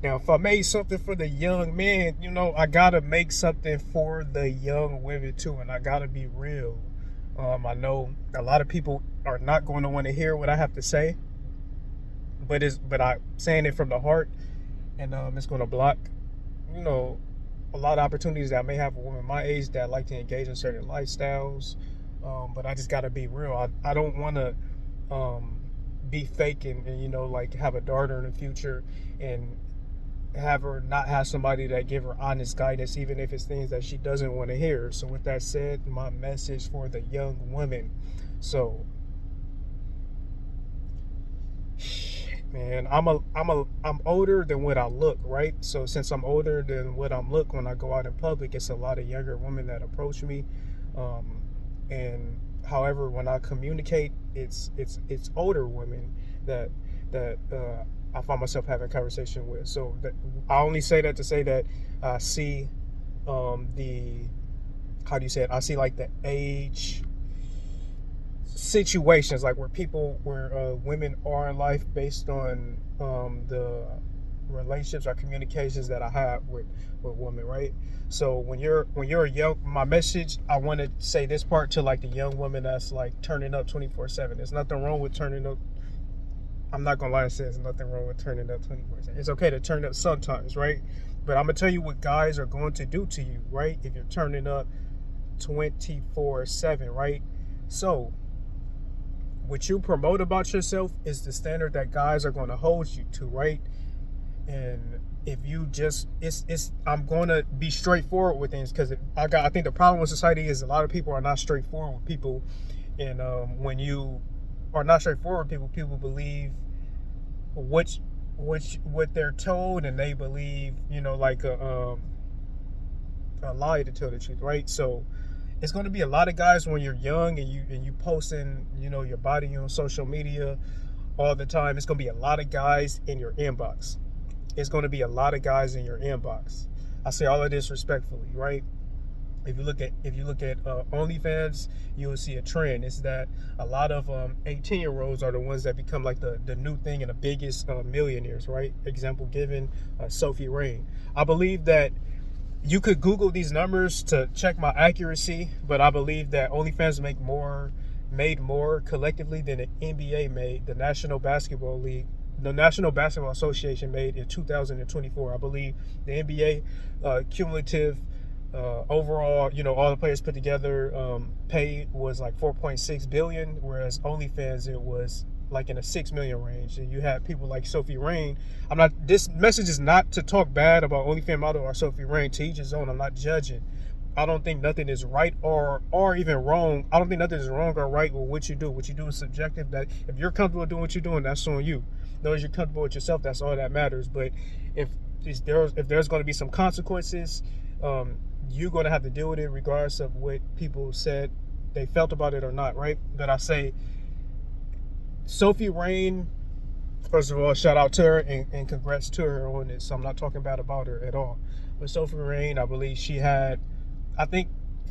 Now, if I made something for the young men, I gotta make something for the young women too, and I gotta be real. I know a lot of people are not going to want to hear what I have to say, but I'm saying it from the heart, and it's going to block, you know, a lot of opportunities that I may have a woman my age that like to engage in certain lifestyles. But I just gotta be real. I don't want to um, be fake and like have a daughter in the future and have her not have somebody that give her honest guidance, even if it's things that she doesn't want to hear. So with that said, my message for the young woman. So, man, I'm older than what I look, right? So since I'm older than what I'm look when I go out in public, it's a lot of younger women that approach me. And however, when I communicate, it's older women that I find myself having a conversation with. So I only say that to say that I see the how do you say it? I see like the age situations, like where women are in life based on the relationships or communications that I have with women, right? So when you're a young, my message, I want to say this part to like the young woman that's like turning up 24/7. There's nothing wrong with turning up. I'm not gonna lie and say there's nothing wrong with turning up 24/7. It's okay to turn up sometimes, right? But I'm gonna tell you what guys are going to do to you, right? If you're turning up 24/7, right? So what you promote about yourself is the standard that guys are going to hold you to, right? And if you just it's I'm going to be straightforward with things, because I think the problem with society is a lot of people are not straightforward with people. And when you are not straightforward with people believe which what they're told, and they believe like a lie, to tell the truth, right? So it's going to be a lot of guys when you're young and you posting your body on social media all the time. It's going to be a lot of guys in your inbox. It's going to be a lot of guys in your inbox. I say all of this respectfully, right? If you look at OnlyFans, you will see a trend. It's that a lot of 18-year-olds are the ones that become like the new thing and the biggest millionaires, right? Example given, Sophie Rain. I believe that you could Google these numbers to check my accuracy, but I believe that OnlyFans made more collectively than the NBA made, the National Basketball Association made in 2024. I believe the NBA cumulative overall, all the players put together, paid was like 4.6 billion, whereas OnlyFans it was like in a 6 million range. And you have people like Sophie Rain. This message is not to talk bad about OnlyFans model or Sophie Rain. To each his own. I'm not judging. I don't think nothing is right or even wrong. I don't think nothing is wrong or right with what you do. What you do is subjective. That if you're comfortable doing what you're doing, that's on you. As long as you're comfortable with yourself, that's all that matters. But if there's going to be some consequences, you're going to have to deal with it regardless of what people said they felt about it or not, right? But I say Sophie Rain, first of all, shout out to her and congrats to her on this. So I'm not talking bad about her at all. But Sophie Rain, I believe she had, I think,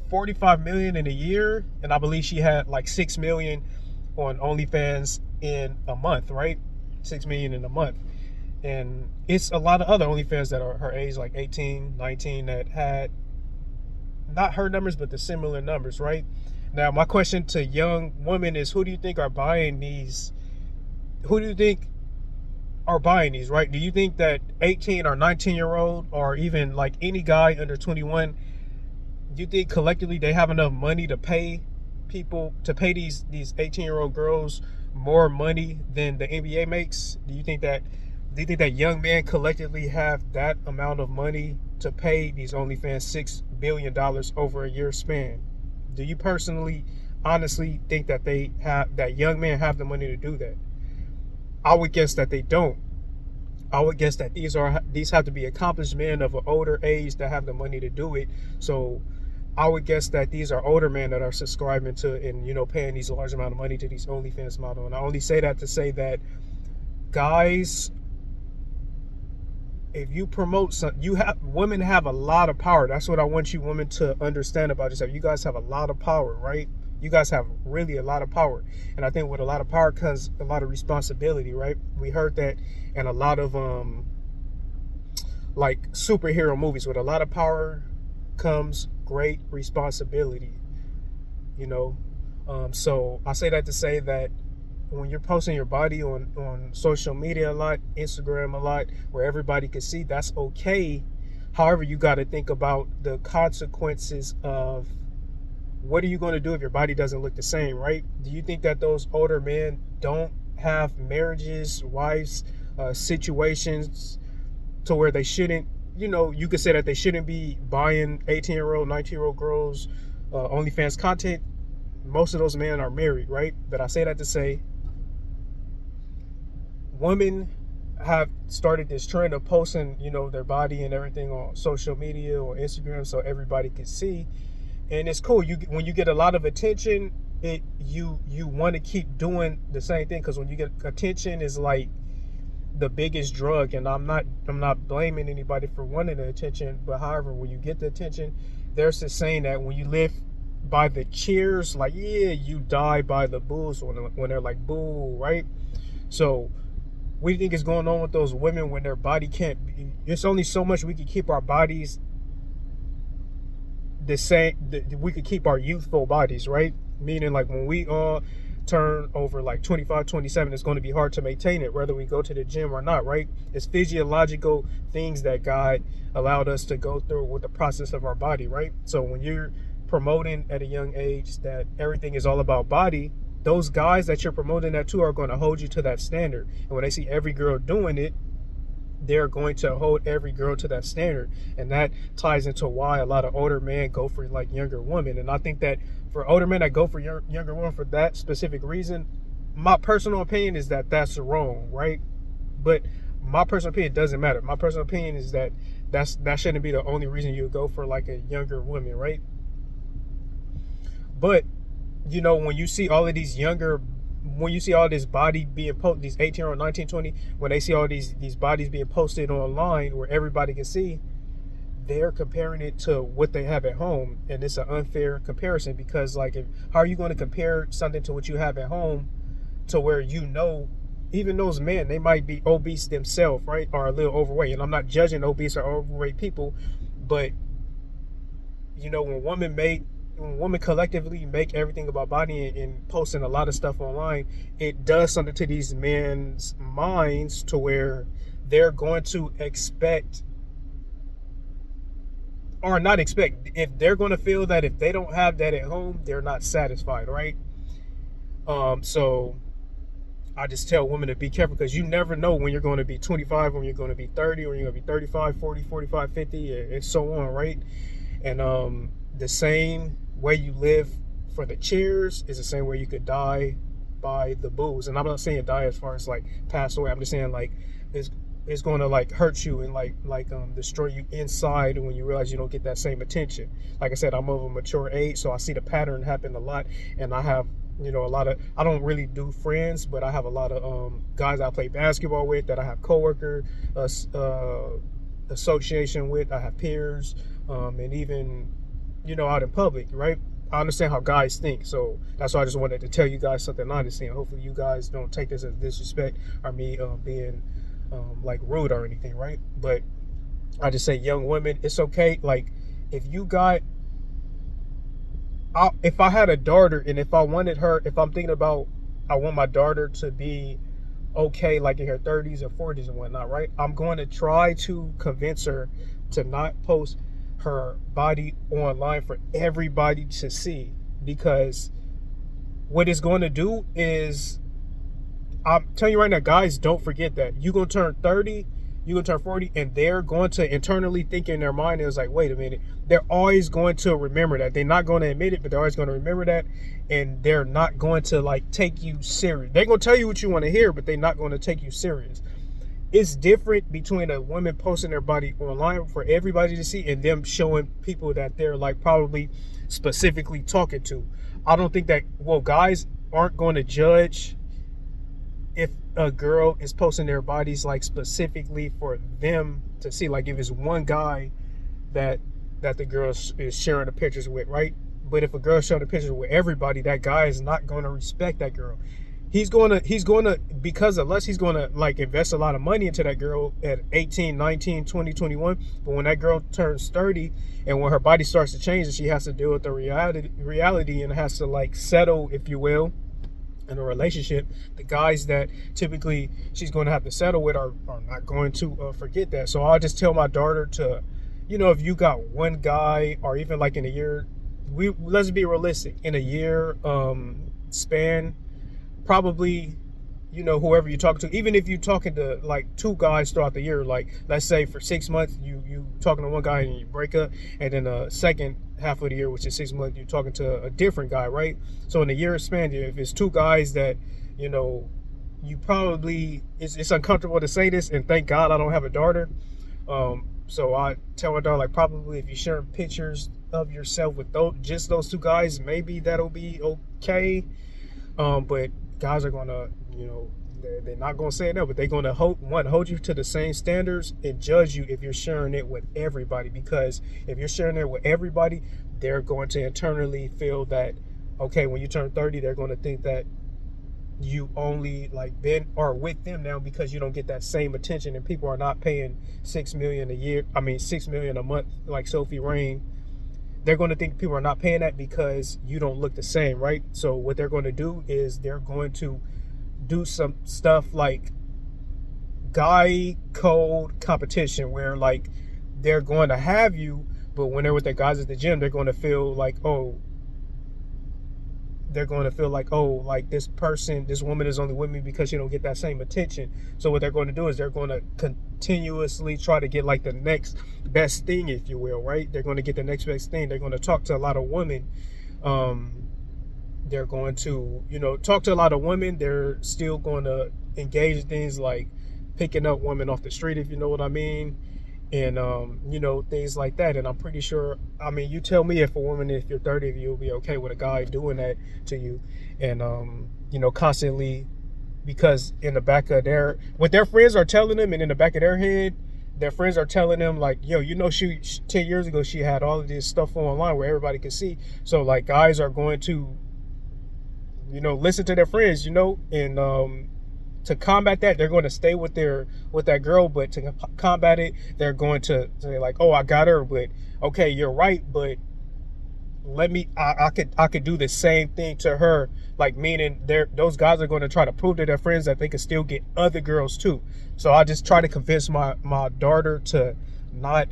45 million in a year, and I believe she had like 6 million on OnlyFans in a month, right? 6 million in a month. And it's a lot of other OnlyFans that are her age, like 18, 19, that had not her numbers, but the similar numbers, right? Now, my question to young women is, who do you think are buying these? Who do you think are buying these, right? Do you think that 18 or 19-year-old or even like any guy under 21, do you think collectively they have enough money to pay these 18-year-old girls more money than the NBA makes? Do you think that young men collectively have that amount of money to pay these OnlyFans $6 billion over a year span? Do you personally, honestly think that young men have the money to do that? I would guess that they don't. I would guess that these have to be accomplished men of an older age that have the money to do it. So I would guess that these are older men that are subscribing to and paying these large amount of money to these OnlyFans model. And I only say that to say that guys, if you promote women have a lot of power. That's what I want you women to understand about yourself. You guys have a lot of power, right? You guys have really a lot of power. And I think with a lot of power comes a lot of responsibility, right? We heard that in a lot of like superhero movies. With a lot of power comes great responsibility, you know. So I say that to say that when you're posting your body on social media a lot, Instagram a lot, where everybody can see, that's okay. However, you got to think about the consequences of what are you going to do if your body doesn't look the same, right? Do you think that those older men don't have marriages, wives, situations to where they shouldn't, you could say that they shouldn't be buying 18-year-old, 19-year-old girls OnlyFans content? Most of those men are married, right? But I say that to say women have started this trend of posting, their body and everything on social media or Instagram so everybody can see. And it's cool. When you get a lot of attention, you want to keep doing the same thing, because when you get attention is like the biggest drug. And I'm not blaming anybody for wanting the attention, but however, when you get the attention, there's this saying that when you live by the cheers, like, yeah, you die by the boos, when they're like boo, right? So what do you think is going on with those women when their body can't be, there's only so much we can keep our bodies the same, we could keep our youthful bodies, right? Meaning, like, when we all turn over like 25, 27, it's going to be hard to maintain it, whether we go to the gym or not, right? It's physiological things that God allowed us to go through with the process of our body, right? So when you're promoting at a young age that everything is all about body, those guys that you're promoting that to are going to hold you to that standard. And when they see every girl doing it, they're going to hold every girl to that standard. And that ties into why a lot of older men go for like younger women. And I think that for older men that go for younger women for that specific reason, my personal opinion is that that's wrong, right? But my personal opinion doesn't matter. My personal opinion is that that shouldn't be the only reason you go for like a younger woman, right? But when you see all of these when you see all this body being posted, these 18 or 19, 20, when they see all these bodies being posted online where everybody can see, they're comparing it to what they have at home. And it's an unfair comparison, because like, how are you going to compare something to what you have at home to where, even those men, they might be obese themselves, right? Or a little overweight. And I'm not judging obese or overweight people, but when women collectively make everything about body and posting a lot of stuff online, it does something to these men's minds to where they're going to expect, or not expect, if they're going to feel that if they don't have that at home, they're not satisfied, right? So I just tell women to be careful, because you never know when you're going to be 25, when you're going to be 30, when you're going to be 35, 40, 45, 50, and so on, right? And the same way you live for the cheers is the same way you could die by the booze. And I'm not saying die as far as like pass away. I'm just saying like it's going to like hurt you and like destroy you inside when you realize you don't get that same attention. Like I said, I'm of a mature age, so I see the pattern happen a lot. And I have a lot of, I don't really do friends, but I have a lot of guys I play basketball with, that I have coworker association with. I have peers, and even out in public, right? I understand how guys think, so that's why I just wanted to tell you guys something I understand. Hopefully you guys don't take this as disrespect or me being like rude or anything, right? But I just say, young women, it's okay. Like, if I had a daughter, and if I wanted her, if I'm thinking about, I want my daughter to be okay, like in her 30s or 40s and whatnot, right? I'm going to try to convince her to not post her body online for everybody to see, because what it's going to do is, I'm telling you right now, guys, don't forget that you're going to turn 30, you're going to turn 40, and they're going to internally think in their mind, it's like, wait a minute, they're always going to remember that. They're not going to admit it, but they're always going to remember that, and they're not going to like take you serious. They're going to tell you what you want to hear, but they're not going to take you serious. It's different between a woman posting their body online for everybody to see and them showing people that they're like probably specifically talking to. I don't think that, guys aren't going to judge if a girl is posting their bodies like specifically for them to see. Like, if it's one guy that the girl is sharing the pictures with, right? But if a girl's showing the pictures with everybody, that guy is not going to respect that girl. he's gonna because of less he's gonna like invest a lot of money into that girl at 18, 19, 20, 21. But when that girl turns 30 and when her body starts to change and she has to deal with the reality and has to like settle, if you will, in a relationship, the guys that typically she's going to have to settle with are not going to forget that. So I'll just tell my daughter to, if you got one guy, or even like in a year, let's be realistic, in a year span, probably, whoever you talk to, even if you're talking to like two guys throughout the year, like let's say for 6 months you talking to one guy and you break up, and then the second half of the year, which is 6 months, you're talking to a different guy, right? So in a year span, if it's two guys that you probably, it's uncomfortable to say this, and thank God I don't have a daughter. So I tell my daughter, like, probably if you share pictures of yourself with just those two guys, maybe that'll be okay. But guys are gonna, they're not gonna say it now, but they're gonna hold you to the same standards and judge you if you're sharing it with everybody. Because if you're sharing it with everybody, they're going to internally feel that, okay, when you turn 30, they're going to think that you only like been or with them now because you don't get that same attention, and people are not paying $6 million a year. I mean, $6 million a month, like Sophie Rain. They're going to think people are not paying that because you don't look the same, right? So what they're going to do is they're going to do some stuff like guy code competition, where like they're going to have you, but when they're with their guys at the gym, they're going to feel like, like this woman is only with me because she don't get that same attention. So what they're going to do is they're going to continuously try to get like the next best thing, if you will, right? They're going to get the next best thing. They're going to talk to a lot of women. They're going to, talk to a lot of women. They're still going to engage in things like picking up women off the street, if you know what I mean. And, things like that. And I'm pretty sure, you tell me if you're 30, if you'll be okay with a guy doing that to you. And, constantly, because in the back of what their friends are telling them, and in the back of their head, their friends are telling them like, yo, she 10 years ago, she had all of this stuff online where everybody could see. So like guys are going to, listen to their friends, and, to combat that, they're going to stay with that girl, but to combat it, they're going to say like, oh, I got her, but okay, you're right, but I could do the same thing to her, like, meaning those guys are going to try to prove to their friends that they can still get other girls too. So I just try to convince my daughter to not,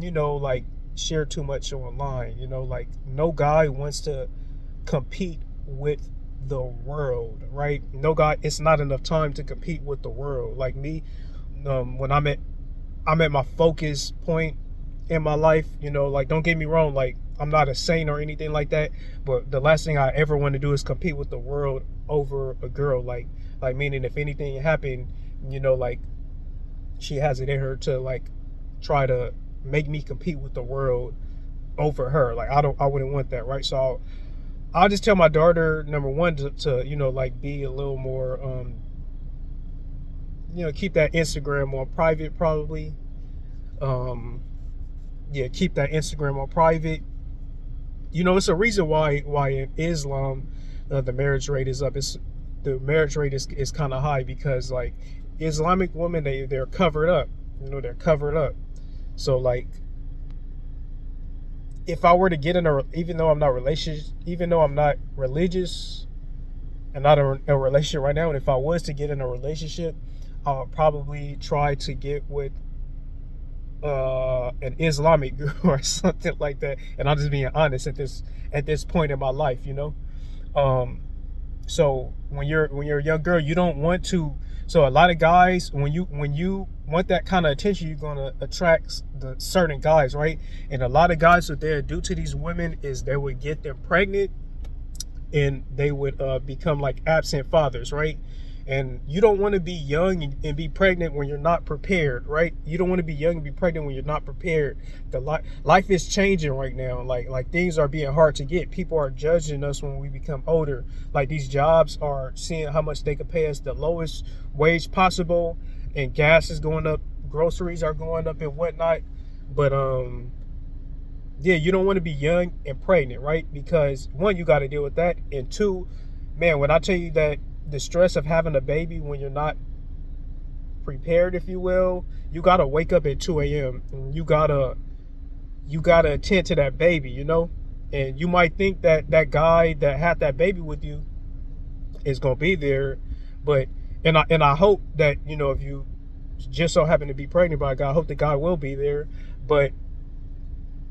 like share too much online. Like no guy wants to compete with the world, right? No guy, it's not enough time to compete with the world. Like me, when I'm at my focus point in my life, like, don't get me wrong, like I'm not a saint or anything like that, but the last thing I ever want to do is compete with the world over a girl. Like meaning if anything happened, like she has it in her to like try to make me compete with the world over her. Like I wouldn't want that, right? So I'll just tell my daughter, number one, to like be a little more, keep that Instagram on private, probably. Keep that Instagram on private. It's a reason why in Islam, the marriage rate is up. The marriage rate is kind of high because like Islamic women, they're covered up. They're covered up. So like, if I were to get in even though I'm not religious and not in a relationship right now, and if I was to get in a relationship, I would probably try to get with an Islamic girl or something like that. And I'm just being honest at this point in my life, So when you're a young girl, you don't want to. So a lot of guys, when you want that kind of attention, you're going to attract the certain guys, right? And a lot of guys, what they'll do to these women is they would get them pregnant, and they would become like absent fathers, right? And you don't want to be young and be pregnant when you're not prepared, right? You don't want to be young and be pregnant when you're not prepared. Life is changing right now. Like things are being hard to get. People are judging us when we become older. Like these jobs are seeing how much they could pay us the lowest wage possible, and gas is going up, groceries are going up and whatnot. But you don't want to be young and pregnant, right? Because one, you got to deal with that, and two, man, when I tell you that the stress of having a baby when you're not prepared, if you will, you gotta wake up at 2 a.m. and you gotta attend to that baby, and you might think that that guy that had that baby with you is gonna be there, but and I hope that if you just so happen to be pregnant by a guy, I hope the guy will be there, but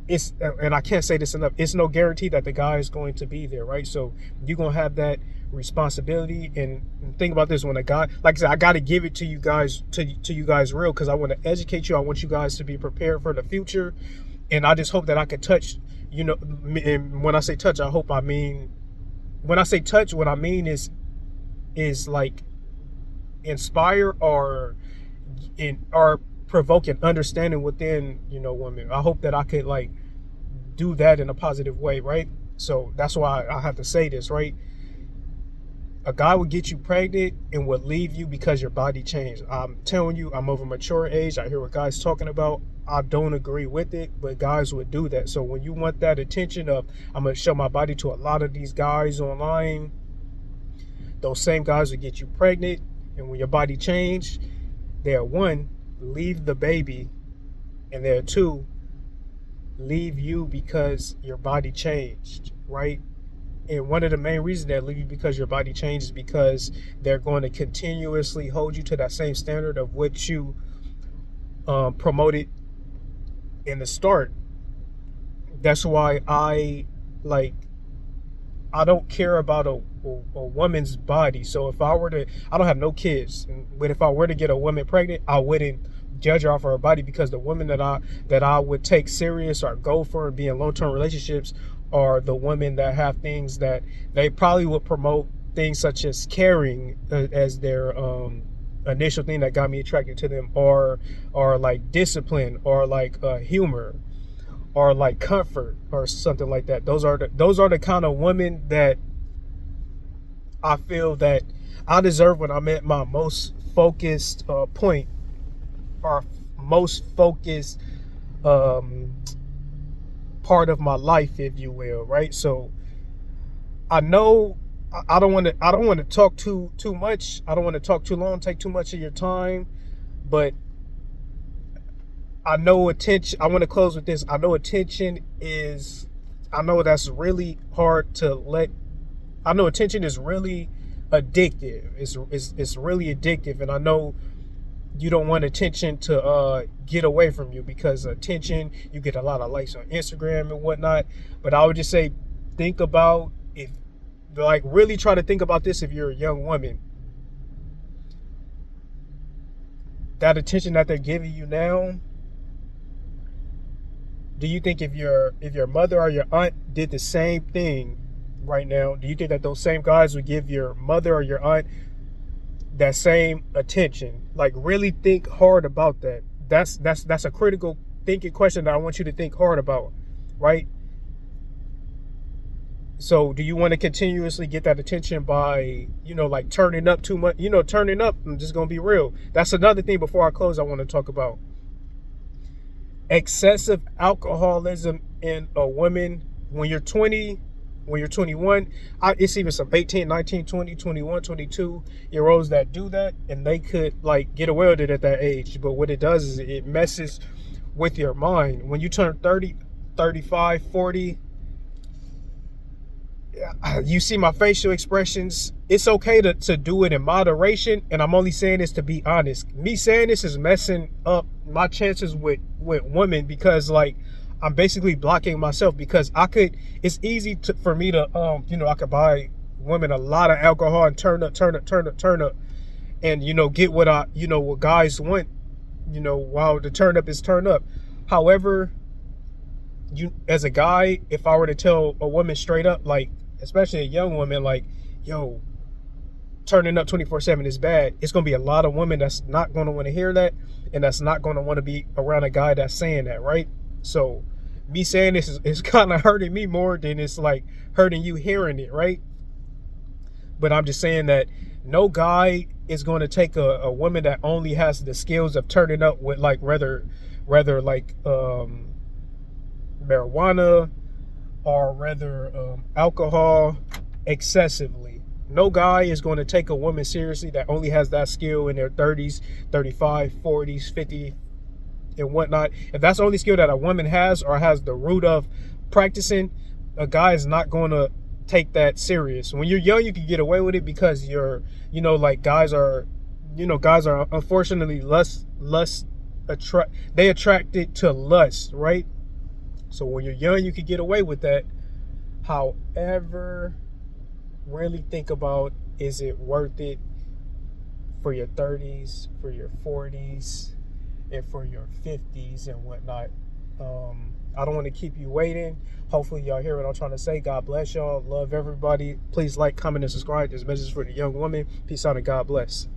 and I can't say this enough, it's no guarantee that the guy is going to be there, right? So you're gonna have that responsibility. And think about this: when a guy, like I said, I got to give it to you guys, to you guys real, because I want to educate you. I want you guys to be prepared for the future, and I just hope that I can touch, and when I say touch, when I say touch, what I mean is like inspire or provoke an understanding within women. I hope that I could like do that in a positive way, right? So that's why I have to say this, right? A guy would get you pregnant and would leave you because your body changed. I'm telling you, I'm of a mature age. I hear what guys talking about. I don't agree with it, but guys would do that. So when you want that attention of, I'm going to show my body to a lot of these guys online, those same guys would get you pregnant. And when your body changed, they're one, leave the baby, and they're two, leave you because your body changed, right? And one of the main reasons they leave you because your body changes, because they're going to continuously hold you to that same standard of what you promoted in the start. That's why I don't care about a woman's body. So if I don't have no kids, but if I were to get a woman pregnant, I wouldn't judge her off of her body, because the women that I would take serious or go for and be in long-term relationships are the women that have things that they probably would promote, things such as caring as their initial thing that got me attracted to them, or like discipline, or like humor, or like comfort, or something like that. Those are the kind of women that I feel that I deserve when I'm at my most focused point, or most focused part of my life, if you will, right? So I know I don't want to talk too much. I don't want to talk too long, take too much of your time, but I know attention. I want to close with this. I know attention is. I know that's really hard to let. I know attention is really addictive. It's really addictive, and I know you don't want attention to get away from you, because attention, you get a lot of likes on Instagram and whatnot. But I would just say, really try to think about this if you're a young woman. That attention that they're giving you now, do you think if your mother or your aunt did the same thing right now, do you think that those same guys would give your mother or your aunt that same attention? Like, really think hard about that. That's a critical thinking question that I want you to think hard about, right? So do you want to continuously get that attention by, like turning up too much? Turning up, I'm just going to be real. That's another thing before I close I want to talk about. Excessive alcoholism in a woman when you're 20, when you're 21. It's even some 18, 19, 20, 21, 22-year-olds that do that, and they could like get away with it at that age. But what it does is it messes with your mind. When you turn 30, 35, 40, you see my facial expressions. It's okay to do it in moderation, and I'm only saying this to be honest. Me saying this is messing up my chances with women, because like I'm basically blocking myself, because it's easy for me to I could buy women a lot of alcohol and turn up, and get what guys want, while the turn up is turn up. However, as a guy, if I were to tell a woman straight up, like especially a young woman, like, yo, turning up 24/7 is bad, it's gonna be a lot of women that's not gonna want to hear that, and that's not gonna want to be around a guy that's saying that, right? So me saying this is kind of hurting me more than it's like hurting you hearing it, right? But I'm just saying that no guy is going to take a woman that only has the skills of turning up with like rather like marijuana, or rather alcohol excessively. No guy is going to take a woman seriously that only has that skill in their 30s, 35, 40s, 50, and whatnot. If that's the only skill that a woman has, or has the root of practicing, a guy is not going to take that serious. When you're young, you can get away with it because you're, like guys are unfortunately they attracted to lust, right? So when you're young, you can get away with that. However, really think about, is it worth it for your 30s, for your 40s, and for your 50s and whatnot. I don't want to keep you waiting. Hopefully y'all hear what I'm trying to say. God bless y'all. Love everybody. Please like, comment, and subscribe. This message is for the young woman. Peace out and God bless.